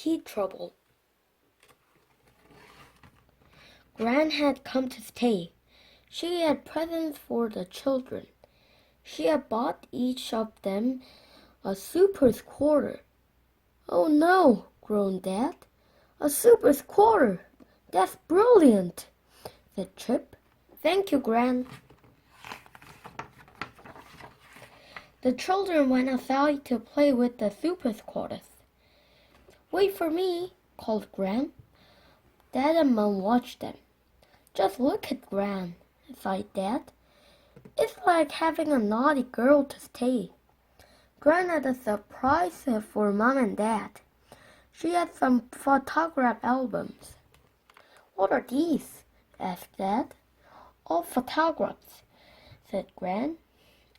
key trouble. Gran had come to stay. She had presents for the children. She had bought each of them a super's quarter. "Oh no," groaned Dad. "A super's quarter! That's brilliant," said Chip. "Thank you, Gran." The children went outside to play with the super's quarters. "Wait for me," called Gran. Dad and Mom watched them. "Just look at Gran," sighed Dad. "It's like having a naughty girl to stay." Gran had a surprise for Mom and Dad. She had some photograph albums. "What are these?" asked Dad. "All photographs," said Gran.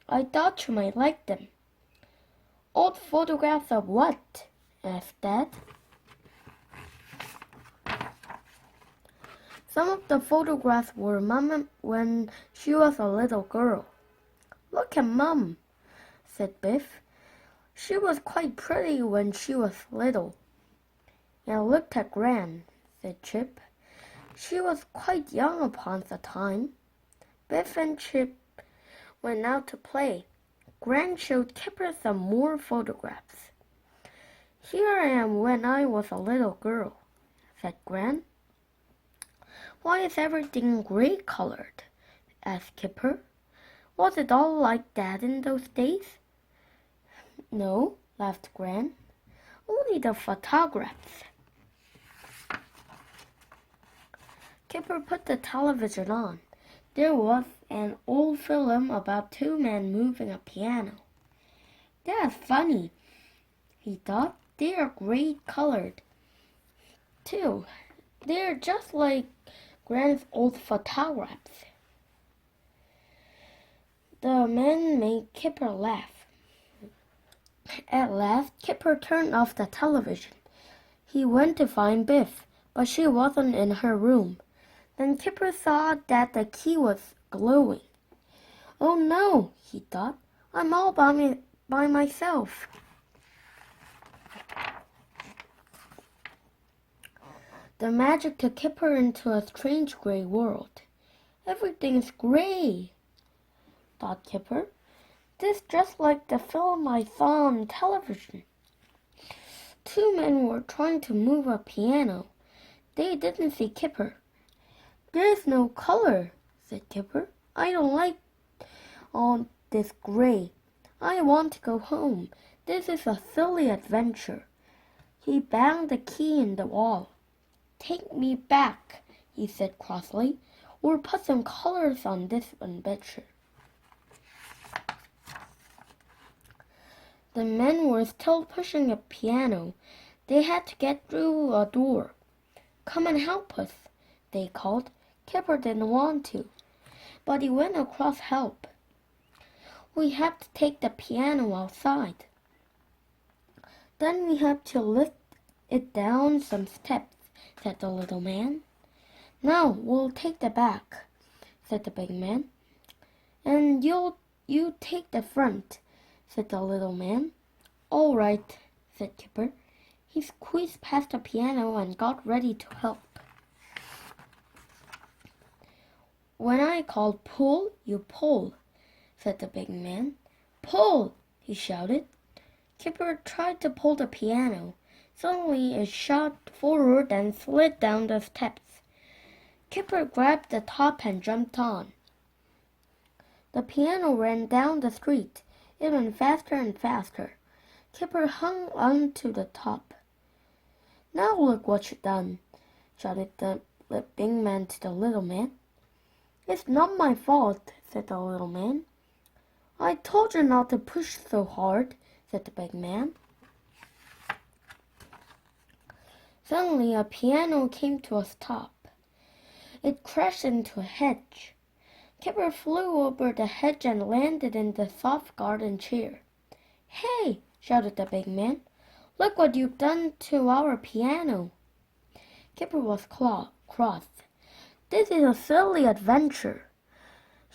"I thought you might like them." "Old photographs of what?" asked Dad. Some of the photographs were Mom when she was a little girl. "Look at Mom," said Biff. "She was quite pretty when she was little." "And look at Gran," said Chip. "She was quite young upon the time." Biff and Chip went out to play. Gran showed Kipper some more photographs. "Here I am when I was a little girl," said Gran. "Why is everything gray-colored?" asked Kipper. "Was it all like that in those days?" "No," laughed Gran. "Only the photographs." Kipper put the television on. There was an old film about two men moving a piano. "That's funny," he thought. "They are gray-colored, too. They're just like Gran's old photographs." The men made Kipper laugh. At last, Kipper turned off the television. He went to find Biff, but she wasn't in her room. Then Kipper saw that the key was glowing. "Oh no," he thought. "I'm all by myself." The magic took Kipper into a strange gray world. "Everything's gray," thought Kipper. "This is just like the film I saw on television." Two men were trying to move a piano. They didn't see Kipper. "There's no color," said Kipper. "I don't like all this gray. I want to go home. This is a silly adventure." He banged the key in the wall. "Take me back," he said crossly. "We'll put some colors on this adventure." The men were still pushing a piano. They had to get through a door. "Come and help us," they called. Kipper didn't want to, but he went across help. "We have to take the piano outside. Then we have to lift it down some steps," said the little man. "Now we'll take the back," said the big man. "And you take the front," said the little man. "All right," said Kipper. He squeezed past the piano and got ready to help. "When I called pull, you pull," said the big man. "Pull!" he shouted. Kipper tried to pull the piano. Suddenly it shot forward and slid down the steps. Kipper grabbed the top and jumped on. The piano ran down the street. It went faster and faster. Kipper hung on to the top. "Now look what you've done," shouted the big man to the little man. "It's not my fault," said the little man. "I told you not to push so hard," said the big man. Suddenly a piano came to a stop. It crashed into a hedge. Kipper flew over the hedge and landed in the soft garden chair. "Hey!" shouted the big man. "Look what you've done to our piano." Kipper was cross. "This is a silly adventure,"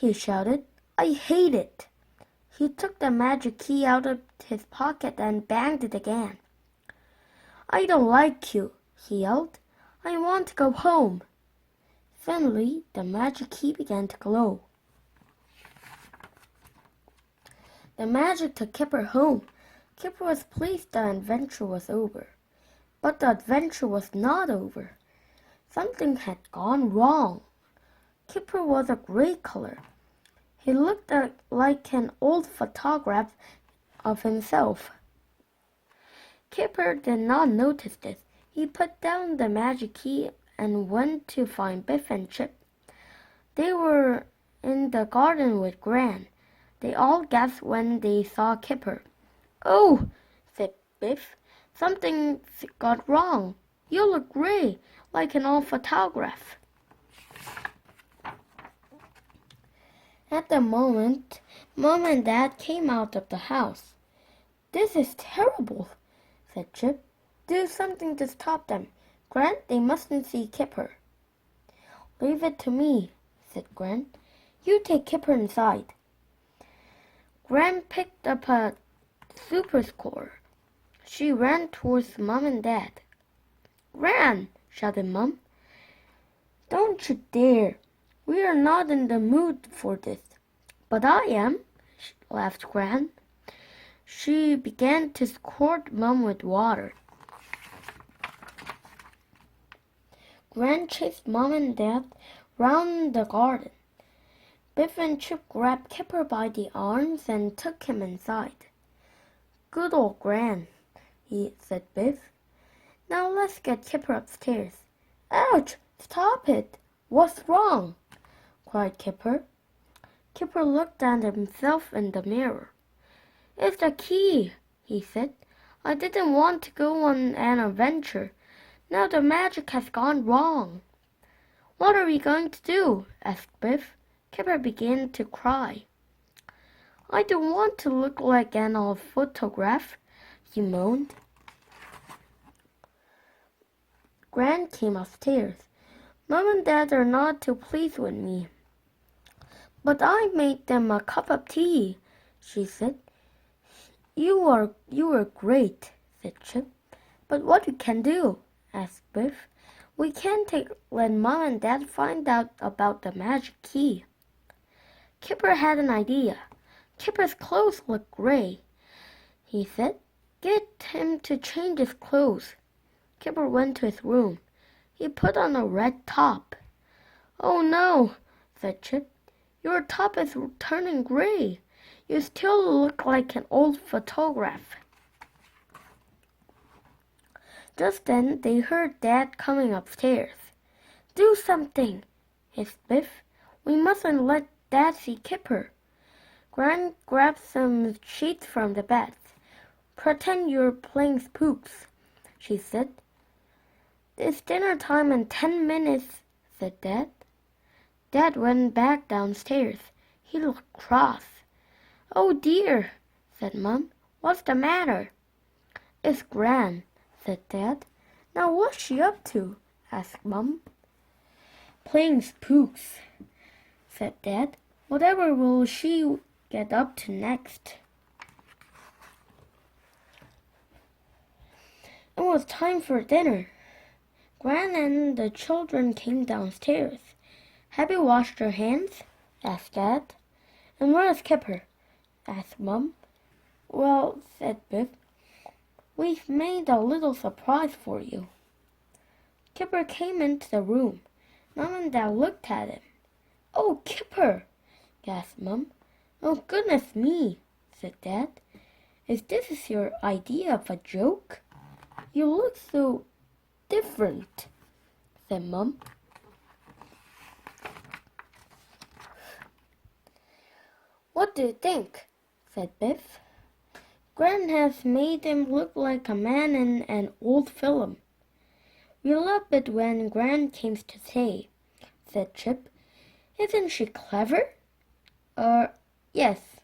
he shouted. "I hate it." He took the magic key out of his pocket and banged it again. I don't like you, he yelled. I want to go home. Suddenly, the magic key began to glow. The magic took Kipper home. Kipper was pleased the adventure was over. But the adventure was not over. Something had gone wrong. Kipper was a gray color. He looked like an old photograph of himself. Kipper did not notice this. He put down the magic key and went to find Biff and Chip. They were in the garden with Gran. They all gasped when they saw Kipper. "Oh," said Biff, "something got wrong. You look gray, like an old photograph." At the moment, Mom and Dad came out of the house. "This is terrible," said Chip. "Do something to stop them. Grant, they mustn't see Kipper." "Leave it to me," said Grant. "You take Kipper inside." Grant picked up a super score. She ran towards Mom and Dad. "Gran!" shouted Mom. "Don't you dare! We are not in the mood for this." "But I am," laughed Gran. She began to squirt Mom with water. Gran chased Mom and Dad round the garden. Biff and Chip grabbed Kipper by the arms and took him inside. "Good old Gran," said Biff. "Now let's get Kipper upstairs." "Ouch! Stop it! What's wrong?" cried Kipper. Kipper looked at himself in the mirror. "It's the key," he said. "I didn't want to go on an adventure. Now the magic has gone wrong." "What are we going to do?" asked Biff. Kipper began to cry. "I don't want to look like an old photograph," he moaned. Gran came upstairs. "Mom and Dad are not too pleased with me." "But I made them a cup of tea," she said. You were great," said Chip. "But what we can do?" asked Biff. "We can't let Mom and Dad find out about the magic key." Kipper had an idea. "Kipper's clothes look gray," he said. "Get him to change his clothes." Kipper went to his room. He put on a red top. "Oh no," said Chip. "Your top is turning gray. You still look like an old photograph." Just then they heard Dad coming upstairs. "Do something," hissed Biff. "We mustn't let Dad see Kipper." Gran grabbed some sheets from the bed. "Pretend you're playing spooks," she said. "It's dinner time in 10 minutes, said Dad. Dad went back downstairs. He looked cross. "Oh dear," said Mom. "What's the matter?" "It's Gran," said Dad. "Now what's she up to?" asked Mom. "Playing spooks," said Dad. "Whatever will she get up to next?" It was time for dinner. Gran and the children came downstairs. "Have you washed your hands?" asked Dad. "And where is Kipper?" asked Mom. "Well," said Biff, "we've made a little surprise for you." Kipper came into the room. Mom and Dad looked at him. "Oh, Kipper!" gasped Mom. "Oh, goodness me," said Dad. "Is this your idea of a joke? You look so different," said Mom. "What do you think?" said Biff. "Gran has made him look like a man in an old film." "We love it when Gran comes to say," said Chip. "Isn't she clever?" Yes,"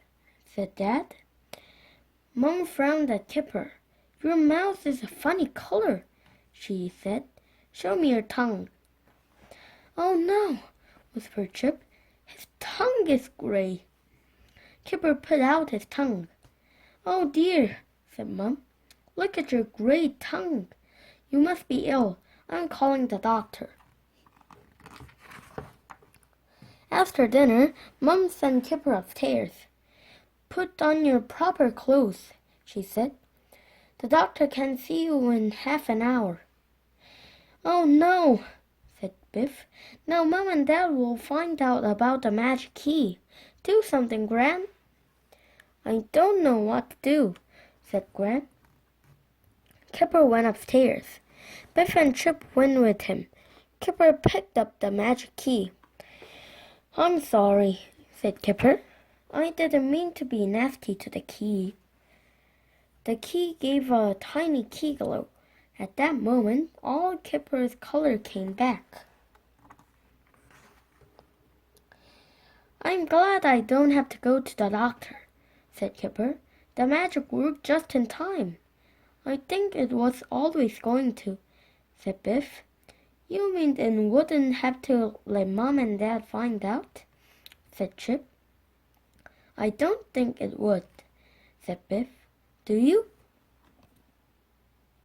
said Dad. Mom frowned at Kipper. "Your mouth is a funny color," she said. "Show me your tongue." "Oh no," whispered Chip. "His tongue is gray." Kipper put out his tongue. "Oh dear," said Mom. "Look at your gray tongue. You must be ill. I'm calling the doctor. After dinner, Mum sent Kipper upstairs. Put on your proper clothes, she said. The doctor can see you in half an hour. Oh no, said Biff. Now Mum and Dad will find out about the magic key. Do something, Gran. I don't know what to do, said Gran. Kipper went upstairs. Biff and Chip went with him. Kipper picked up the magic key. I'm sorry, said Kipper. I didn't mean to be nasty to the key. The key gave a tiny key glow. At that moment, all Kipper's color came back. I'm glad I don't have to go to the doctor, said Kipper. The magic worked just in time. I think it was always going to, said Biff. You mean it wouldn't have to let Mom and Dad find out? Said Chip. I don't think it would, said Biff. Do you?